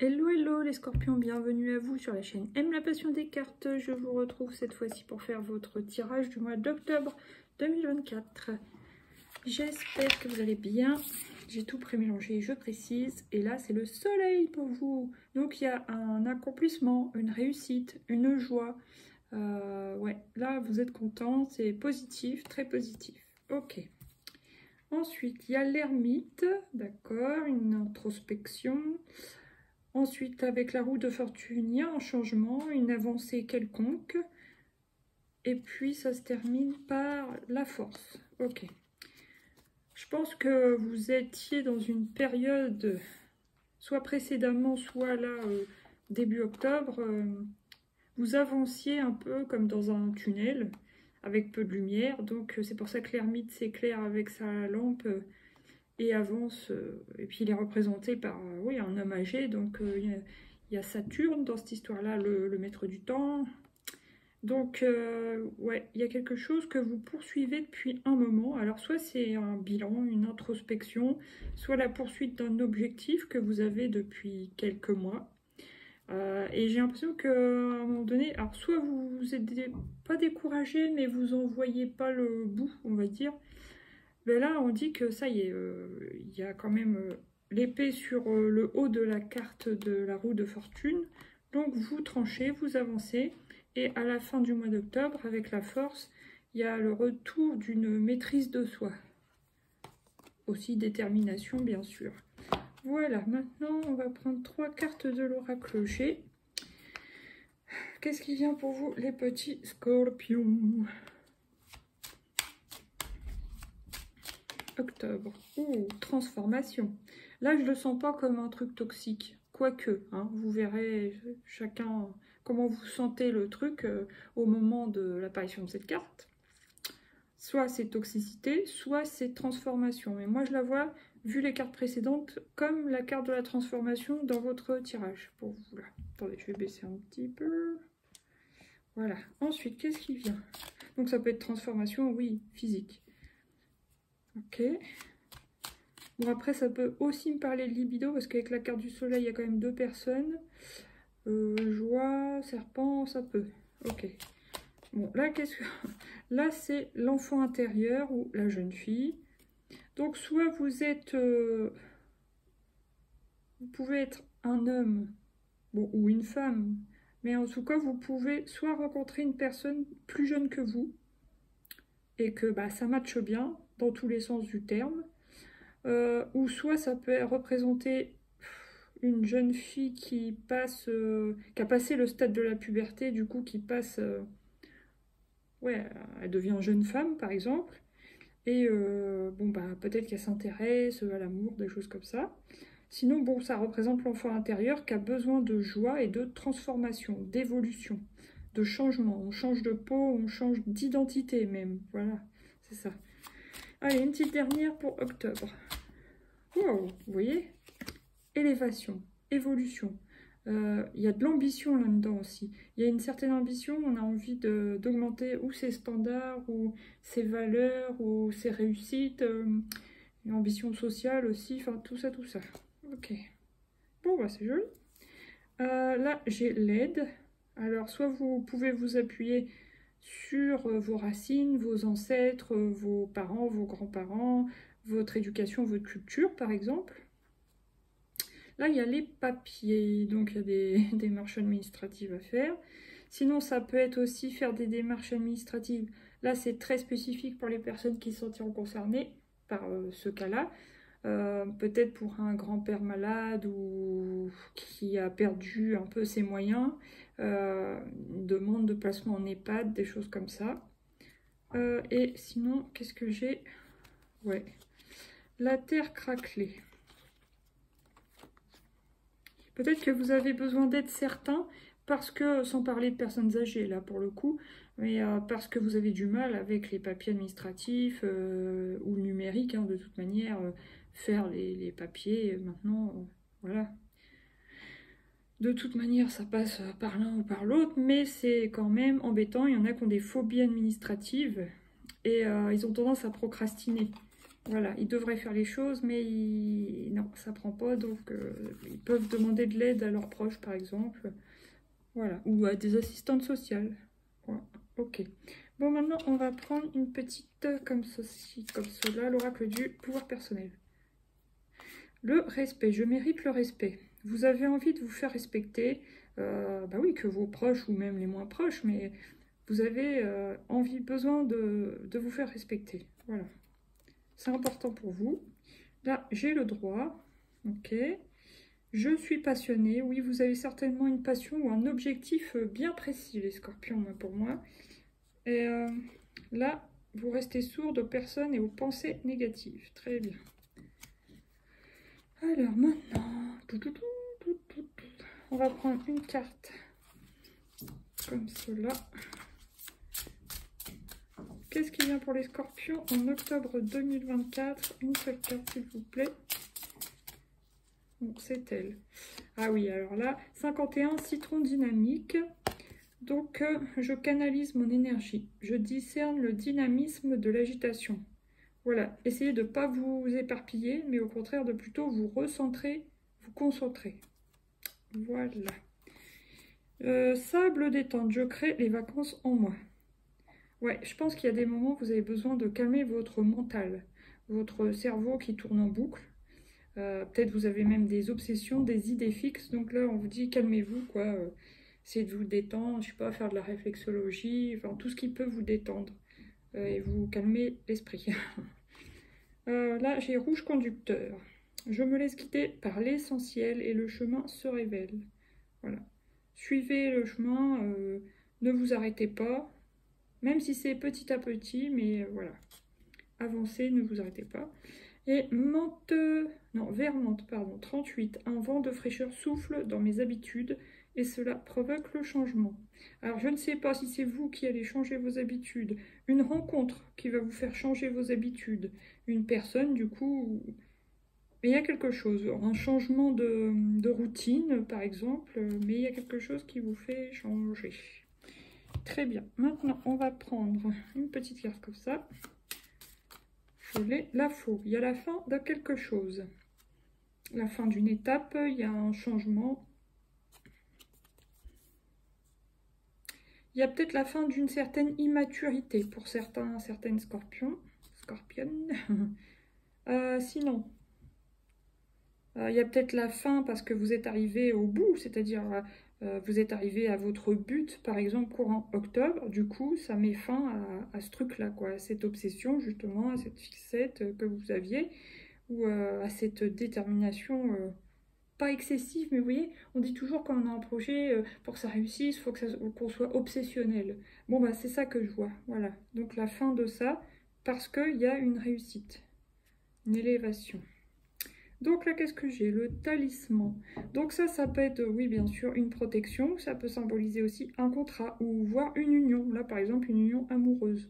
Hello hello les scorpions, bienvenue à vous sur la chaîne Aime la passion des cartes. Je vous retrouve cette fois-ci pour faire votre tirage du mois d'octobre 2024. J'espère que vous allez bien. J'ai tout pré-mélangé, je précise. Et là c'est le soleil pour vous. Donc il y a un accomplissement, une réussite, une joie. Ouais, là vous êtes content, c'est positif, très positif. Ok. Ensuite il y a l'ermite, d'accord, une introspection. Ensuite, avec la roue de fortune, il y a un changement, une avancée quelconque. Et puis, ça se termine par la force. Ok. Je pense que vous étiez dans une période, soit précédemment, soit là, début octobre, vous avanciez un peu comme dans un tunnel, avec peu de lumière. Donc, c'est pour ça que l'ermite s'éclaire avec sa lampe et avance, et puis il est représenté par oui, un homme âgé, donc il y a Saturne dans cette histoire-là, le maître du temps. Donc, ouais, il y a quelque chose que vous poursuivez depuis un moment. Alors, soit c'est un bilan, une introspection, soit la poursuite d'un objectif que vous avez depuis quelques mois. Et j'ai l'impression qu'à un moment donné, alors soit vous n'êtes pas découragé, mais vous n'en voyez pas le bout, on va dire. Ben là, on dit que ça y est, il y a quand même l'épée sur le haut de la carte de la roue de fortune. Donc vous tranchez, vous avancez. Et à la fin du mois d'octobre, avec la force, il y a le retour d'une maîtrise de soi. Aussi détermination, bien sûr. Voilà, maintenant, on va prendre 3 cartes de l'oracle G. Qu'est-ce qui vient pour vous, les petits scorpions? Octobre. Ouh, transformation. Là, je le sens pas comme un truc toxique. Quoique, hein, vous verrez chacun comment vous sentez le truc au moment de l'apparition de cette carte. Soit c'est toxicité, soit c'est transformation. Mais moi, je la vois, vu les cartes précédentes, comme la carte de la transformation dans votre tirage. Pour vous, là. Attendez, je vais baisser un petit peu. Voilà. Ensuite, qu'est-ce qui vient? Donc, ça peut être transformation, oui, physique. Ok. Bon, après, ça peut aussi me parler de libido, parce qu'avec la carte du soleil, il y a quand même 2 personnes. Joie, serpent, ça peut. Ok. Bon, là, qu'est-ce que... Là, c'est l'enfant intérieur ou la jeune fille. Donc, soit vous êtes... vous pouvez être un homme, bon, ou une femme, mais en tout cas, vous pouvez soit rencontrer une personne plus jeune que vous, et que bah, ça matche bien, dans tous les sens du terme. Ou soit ça peut représenter une jeune fille qui passe, qui a passé le stade de la puberté, du coup qui passe, ouais, elle devient jeune femme par exemple, et bon bah peut-être qu'elle s'intéresse à l'amour, des choses comme ça. Sinon bon, ça représente l'enfant intérieur qui a besoin de joie et de transformation, d'évolution, de changement. On change de peau, on change d'identité même, voilà, c'est ça. Allez, une petite dernière pour octobre. Wow, vous voyez, élévation, évolution. Il y a de l'ambition là-dedans aussi. Il y a une certaine ambition, on a envie d'augmenter ou ses standards, ou ses valeurs, ou ses réussites. Une ambition sociale aussi, enfin tout ça, tout ça. Ok. Bon, bah c'est joli. Là, j'ai l'aide. Alors, soit vous pouvez vous appuyer sur vos racines, vos ancêtres, vos parents, vos grands-parents, votre éducation, votre culture, par exemple. Là, il y a les papiers, donc il y a des démarches administratives à faire. Sinon, ça peut être aussi faire des démarches administratives. Là, c'est très spécifique pour les personnes qui se sentiront concernées par ce cas-là. Peut-être pour un grand-père malade ou qui a perdu un peu ses moyens, une demande de placement en EHPAD, des choses comme ça. Et sinon, qu'est-ce que j'ai? Ouais, la terre craquelée. Peut-être que vous avez besoin d'être certain, parce que, sans parler de personnes âgées là pour le coup, mais parce que vous avez du mal avec les papiers administratifs ou le numérique, hein, de toute manière, faire les papiers maintenant, voilà. De toute manière, ça passe par l'un ou par l'autre, mais c'est quand même embêtant. Il y en a qui ont des phobies administratives et ils ont tendance à procrastiner. Voilà, ils devraient faire les choses, mais non, ça prend pas, donc ils peuvent demander de l'aide à leurs proches, par exemple. Voilà, ou à des assistantes sociales. Voilà. Ok. Bon, maintenant, on va prendre une petite comme ceci, comme cela, l'oracle du pouvoir personnel. Le respect. Je mérite le respect. Vous avez envie de vous faire respecter. Bah oui, que vos proches ou même les moins proches, mais vous avez envie, besoin de vous faire respecter. Voilà. C'est important pour vous. Là, j'ai le droit. Ok. Je suis passionnée. Oui, vous avez certainement une passion ou un objectif bien précis, les scorpions, pour moi. Et là, vous restez sourd aux personnes et aux pensées négatives. Très bien. Alors maintenant, on va prendre une carte comme cela. Qu'est-ce qui vient pour les scorpions en octobre 2024? Une seule carte, s'il vous plaît. Donc, c'est elle. Ah oui, alors là, 51, citron dynamique. Donc, je canalise mon énergie. Je discerne le dynamisme de l'agitation. Voilà, essayez de ne pas vous éparpiller, mais au contraire de plutôt vous recentrer, vous concentrer. Voilà. Sable détente, je crée les vacances en moi. Ouais, je pense qu'il y a des moments où vous avez besoin de calmer votre mental, votre cerveau qui tourne en boucle. Peut-être vous avez même des obsessions, des idées fixes. Donc là, on vous dit calmez-vous, quoi. Essayez de vous détendre, je sais pas, faire de la réflexologie, enfin tout ce qui peut vous détendre et vous calmer l'esprit. Là, j'ai rouge conducteur. Je me laisse guider par l'essentiel et le chemin se révèle. Voilà. Suivez le chemin, ne vous arrêtez pas. Même si c'est petit à petit, mais voilà. Avancez, ne vous arrêtez pas. Et vermente, pardon, 38. Un vent de fraîcheur souffle dans mes habitudes et cela provoque le changement. Alors, je ne sais pas si c'est vous qui allez changer vos habitudes, une rencontre qui va vous faire changer vos habitudes, une personne, du coup... Mais il y a quelque chose, un changement de routine, par exemple, mais il y a quelque chose qui vous fait changer. Très bien. Maintenant, on va prendre une petite carte comme ça. Je l'ai, la faux. Il y a la fin de quelque chose. La fin d'une étape, il y a un changement. Il y a peut-être la fin d'une certaine immaturité pour certaines scorpions. Scorpionnes. Sinon, il y a peut-être la fin parce que vous êtes arrivé au bout, c'est-à-dire vous êtes arrivé à votre but, par exemple, courant octobre. Du coup, ça met fin à ce truc-là, quoi, à cette obsession, justement, à cette fixette que vous aviez, ou à cette détermination pas excessive, mais vous voyez, on dit toujours quand on a un projet, pour que ça réussisse, il faut qu'on soit obsessionnel. Bon, bah, c'est ça que je vois, voilà. Donc, la fin de ça, parce qu'il y a une réussite, une élévation. Donc là, qu'est-ce que j'ai? Le talisman. Donc ça peut être, oui, bien sûr, une protection. Ça peut symboliser aussi un contrat ou voire une union. Là, par exemple, une union amoureuse.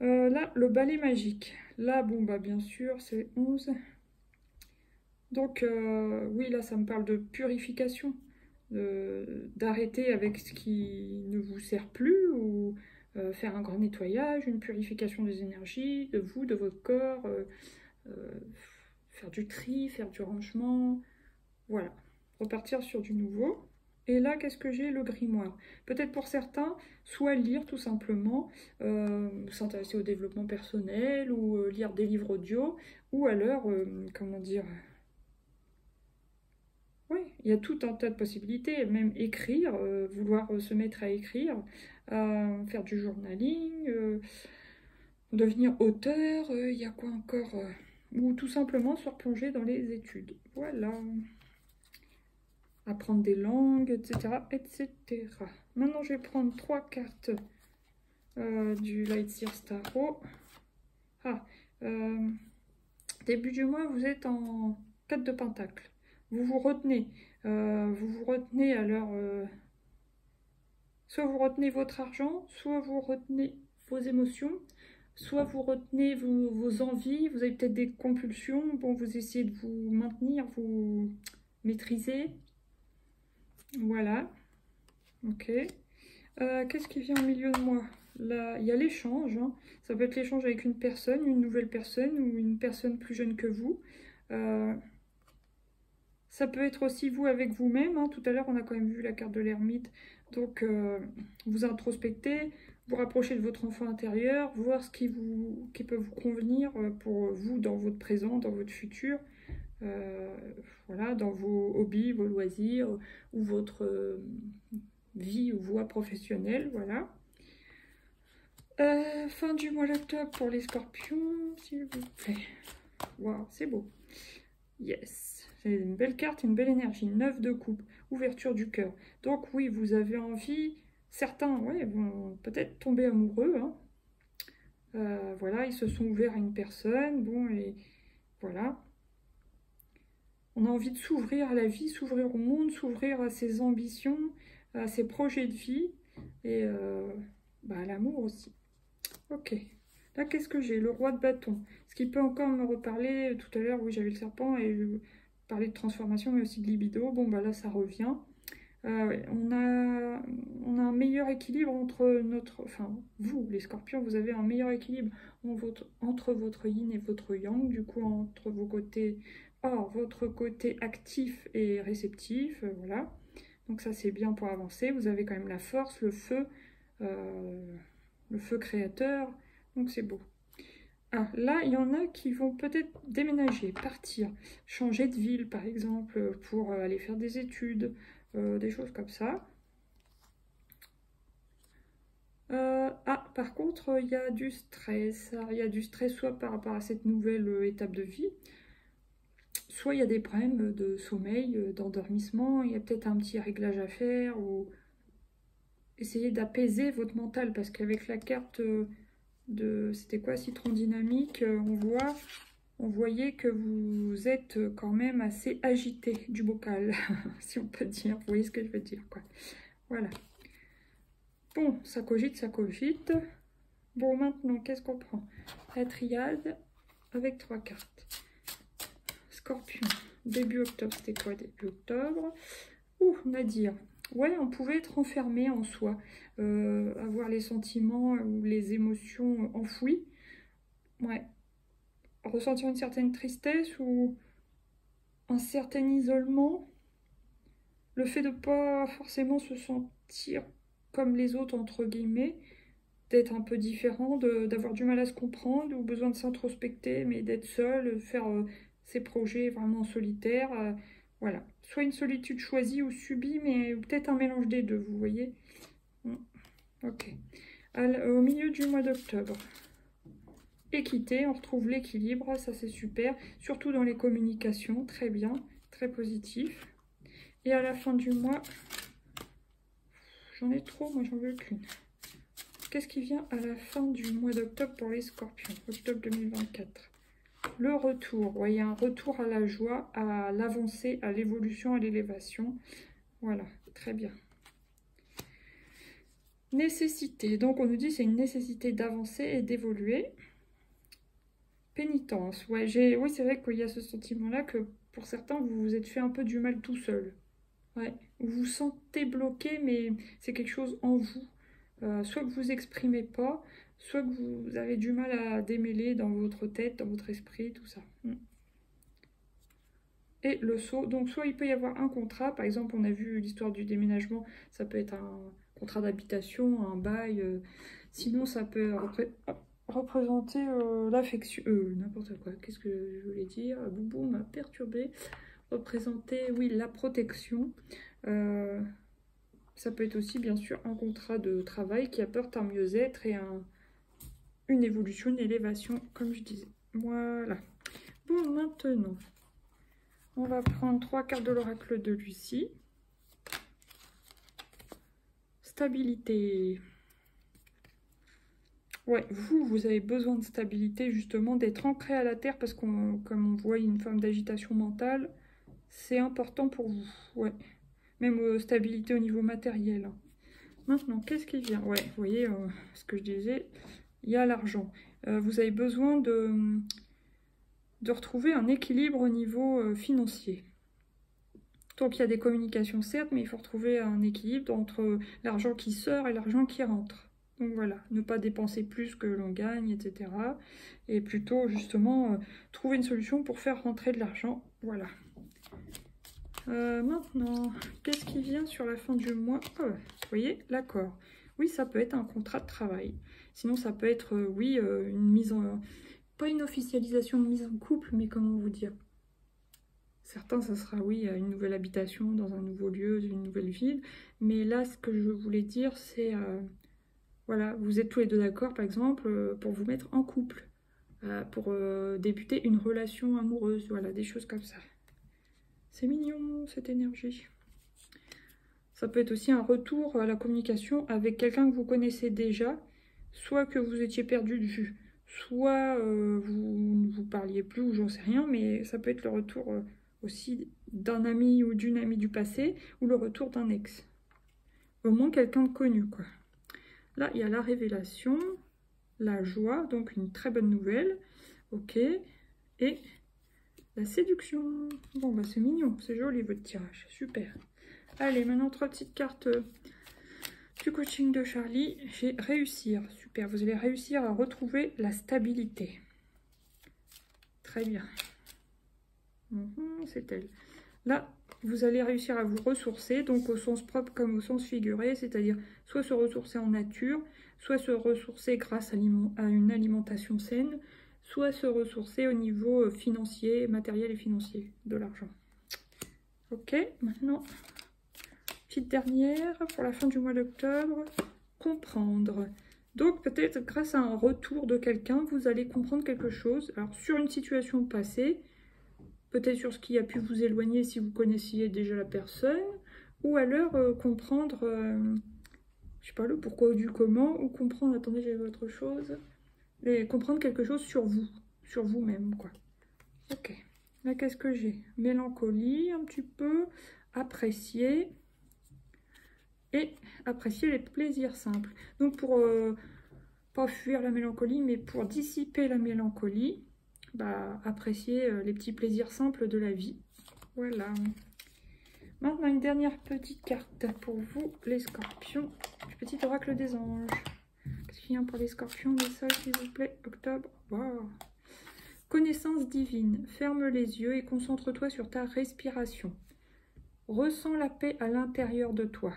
Là, le balai magique. Là, bon, bah bien sûr, c'est 11. Donc, oui, là, ça me parle de purification. D'arrêter avec ce qui ne vous sert plus ou faire un grand nettoyage, une purification des énergies, de vous, de votre corps, faire du tri, faire du rangement, voilà, repartir sur du nouveau. Et là, qu'est-ce que j'ai? Le grimoire. Peut-être pour certains, soit lire tout simplement, s'intéresser au développement personnel ou lire des livres audio, ou alors, comment dire... Oui, il y a tout un tas de possibilités, même écrire, vouloir se mettre à écrire, faire du journaling, devenir auteur, il y a quoi encore ou tout simplement se replonger dans les études. Voilà. Apprendre des langues, etc., etc. Maintenant, je vais prendre 3 cartes du Lightseer Tarot. Début du mois, vous êtes en 4 de Pentacle. Vous vous retenez. Alors... soit vous retenez votre argent, soit vous retenez vos émotions, soit vous retenez vos envies, vous avez peut-être des compulsions, bon, vous essayez de vous maintenir, vous maîtriser. Voilà. Ok. Qu'est-ce qui vient au milieu de moi? là, il y a l'échange. Hein. Ça peut être l'échange avec une nouvelle personne ou une personne plus jeune que vous. Ça peut être aussi vous avec vous-même. Hein. Tout à l'heure, on a quand même vu la carte de l'ermite. Donc, vous introspectez, vous rapprochez de votre enfant intérieur, voir ce qui peut vous convenir pour vous dans votre présent, dans votre futur. Voilà, dans vos hobbies, vos loisirs ou votre vie ou voie professionnelle. Voilà. Fin du mois d'octobre pour les scorpions, s'il vous plaît. Waouh, c'est beau. Yes, c'est une belle carte, une belle énergie. 9 de coupe, ouverture du cœur. Donc oui, vous avez envie, certains vont peut-être tomber amoureux. Hein. Voilà, ils se sont ouverts à une personne. Bon, et voilà. On a envie de s'ouvrir à la vie, s'ouvrir au monde, s'ouvrir à ses ambitions, à ses projets de vie et à l'amour aussi. Ok. Là, qu'est-ce que j'ai? Le roi de bâton. Ce qui peut encore me reparler tout à l'heure, oui, j'avais le serpent et je parlais de transformation, mais aussi de libido. Bon, bah là, ça revient. Ouais, on a un meilleur équilibre entre vous, les scorpions, vous avez un meilleur équilibre entre votre yin et votre yang, du coup, entre vos côtés, votre côté actif et réceptif, voilà. Donc ça, c'est bien pour avancer. Vous avez quand même la force, le feu créateur, donc c'est beau. Ah, là, il y en a qui vont peut-être déménager, partir, changer de ville, par exemple, pour aller faire des études, des choses comme ça. Par contre, il y a du stress. Il y a du stress soit par rapport à cette nouvelle étape de vie, soit il y a des problèmes de sommeil, d'endormissement, il y a peut-être un petit réglage à faire, ou essayer d'apaiser votre mental, parce qu'avec la carte c'était quoi, citron dynamique, on voyait que vous êtes quand même assez agité du bocal, si on peut dire. Vous voyez ce que je veux dire, quoi. Voilà. Bon, ça cogite, ça cogite. Bon, maintenant, qu'est-ce qu'on prend? La triade avec 3 cartes. Scorpion. Début octobre, c'était quoi début octobre? Nadir. Ouais, on pouvait être enfermé en soi, avoir les sentiments ou les émotions enfouies. Ouais. Ressentir une certaine tristesse ou un certain isolement. Le fait de ne pas forcément se sentir comme les autres, entre guillemets, d'être un peu différent, d'avoir du mal à se comprendre ou besoin de s'introspecter, mais d'être seul, faire ses projets vraiment en solitaire. Voilà. Soit une solitude choisie ou subie, mais peut-être un mélange des deux, vous voyez. Ok. Au milieu du mois d'octobre. Équité, on retrouve l'équilibre, ça c'est super. Surtout dans les communications, très bien, très positif. Et à la fin du mois, j'en ai trop, moi j'en veux qu'une. Qu'est-ce qui vient à la fin du mois d'octobre pour les scorpions? Octobre 2024. Le retour. Vous voyez, un retour à la joie, à l'avancée, à l'évolution, à l'élévation. Voilà, très bien. Nécessité. Donc on nous dit c'est une nécessité d'avancer et d'évoluer. Pénitence. Ouais, oui, c'est vrai qu'il y a ce sentiment-là que pour certains, vous vous êtes fait un peu du mal tout seul. Ouais, vous vous sentez bloqué, mais c'est quelque chose en vous. Soit que vous exprimez pas, soit que vous avez du mal à démêler dans votre tête, dans votre esprit, tout ça. Et le saut, donc soit il peut y avoir un contrat, par exemple on a vu l'histoire du déménagement, ça peut être un contrat d'habitation, un bail, sinon ça peut représenter l'affection, n'importe quoi, qu'est-ce que je voulais dire, Boubou m'a perturbé, représenter, oui, la protection. Ça peut être aussi, bien sûr, un contrat de travail qui apporte un mieux-être et une évolution, une élévation, comme je disais. Voilà. Bon, maintenant, on va prendre 3 cartes de l'oracle de Lucie. Stabilité. Ouais, vous avez besoin de stabilité, justement, d'être ancré à la terre, parce qu'on, comme on voit une forme d'agitation mentale, c'est important pour vous. Ouais. Même stabilité au niveau matériel. Maintenant, qu'est-ce qui vient? Ouais, vous voyez ce que je disais, il y a l'argent. Vous avez besoin de retrouver un équilibre au niveau financier. Donc il y a des communications certes, mais il faut retrouver un équilibre entre l'argent qui sort et l'argent qui rentre. Donc voilà, ne pas dépenser plus que l'on gagne, etc. Et plutôt justement trouver une solution pour faire rentrer de l'argent. Voilà. Maintenant, qu'est-ce qui vient sur la fin du mois? Vous voyez, l'accord. Oui, ça peut être un contrat de travail. Sinon, ça peut être, oui, une mise en... Pas une officialisation de mise en couple, mais comment vous dire? Certains, ça sera, oui, une nouvelle habitation dans un nouveau lieu, une nouvelle ville. Mais là, ce que je voulais dire, c'est... voilà, vous êtes tous les deux d'accord, par exemple, pour vous mettre en couple. Pour débuter une relation amoureuse. Voilà, des choses comme ça. C'est mignon, cette énergie. Ça peut être aussi un retour à la communication avec quelqu'un que vous connaissez déjà, soit que vous étiez perdu de vue, soit vous ne vous parliez plus ou j'en sais rien, mais ça peut être le retour aussi d'un ami ou d'une amie du passé, ou le retour d'un ex. Au moins quelqu'un de connu, quoi. Là, il y a la révélation, la joie, donc une très bonne nouvelle, ok, et... la séduction. Bon, bah c'est mignon, c'est joli votre tirage, super. Allez, maintenant 3 petites cartes du coaching de Charlie. J'ai réussir, super. Vous allez réussir à retrouver la stabilité. Très bien. C'est elle. Là, vous allez réussir à vous ressourcer, donc au sens propre comme au sens figuré, c'est-à-dire soit se ressourcer en nature, soit se ressourcer grâce à une alimentation saine, soit se ressourcer au niveau financier, matériel et financier de l'argent. Ok, maintenant, petite dernière pour la fin du mois d'octobre, comprendre. Donc peut-être grâce à un retour de quelqu'un, vous allez comprendre quelque chose. Alors sur une situation passée, peut-être sur ce qui a pu vous éloigner si vous connaissiez déjà la personne, ou alors comprendre, je sais pas, le pourquoi ou du comment, ou comprendre, attendez, j'ai autre chose, et comprendre quelque chose sur vous-même, quoi. Ok, là qu'est-ce que j'ai? Mélancolie, un petit peu, apprécier, et apprécier les plaisirs simples. Donc pour, pas fuir la mélancolie, mais pour dissiper la mélancolie, bah, apprécier les petits plaisirs simples de la vie. Voilà. Maintenant, une dernière petite carte pour vous, les scorpions. Le petit oracle des anges. Qu'est-ce qu'il y a pour les scorpions? Message, s'il vous plaît. Octobre. Wow. Connaissance divine. Ferme les yeux et concentre-toi sur ta respiration. Ressens la paix à l'intérieur de toi.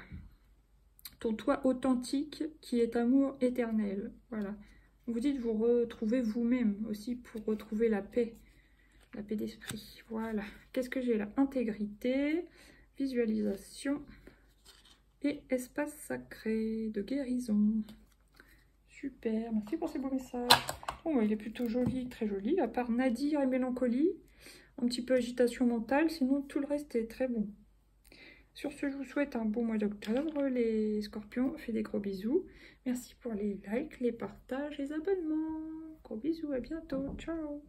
Ton toi authentique qui est amour éternel. Voilà. Vous dites vous retrouvez vous-même aussi pour retrouver la paix d'esprit. Voilà. Qu'est-ce que j'ai là? Intégrité, visualisation et espace sacré de guérison. Super, merci pour ces beaux messages. Bon, il est plutôt joli, très joli, à part nadir et mélancolie, un petit peu agitation mentale, sinon tout le reste est très bon. Sur ce, je vous souhaite un bon mois d'octobre, les scorpions. Faites des gros bisous. Merci pour les likes, les partages, les abonnements. Gros bisous, à bientôt. Ciao.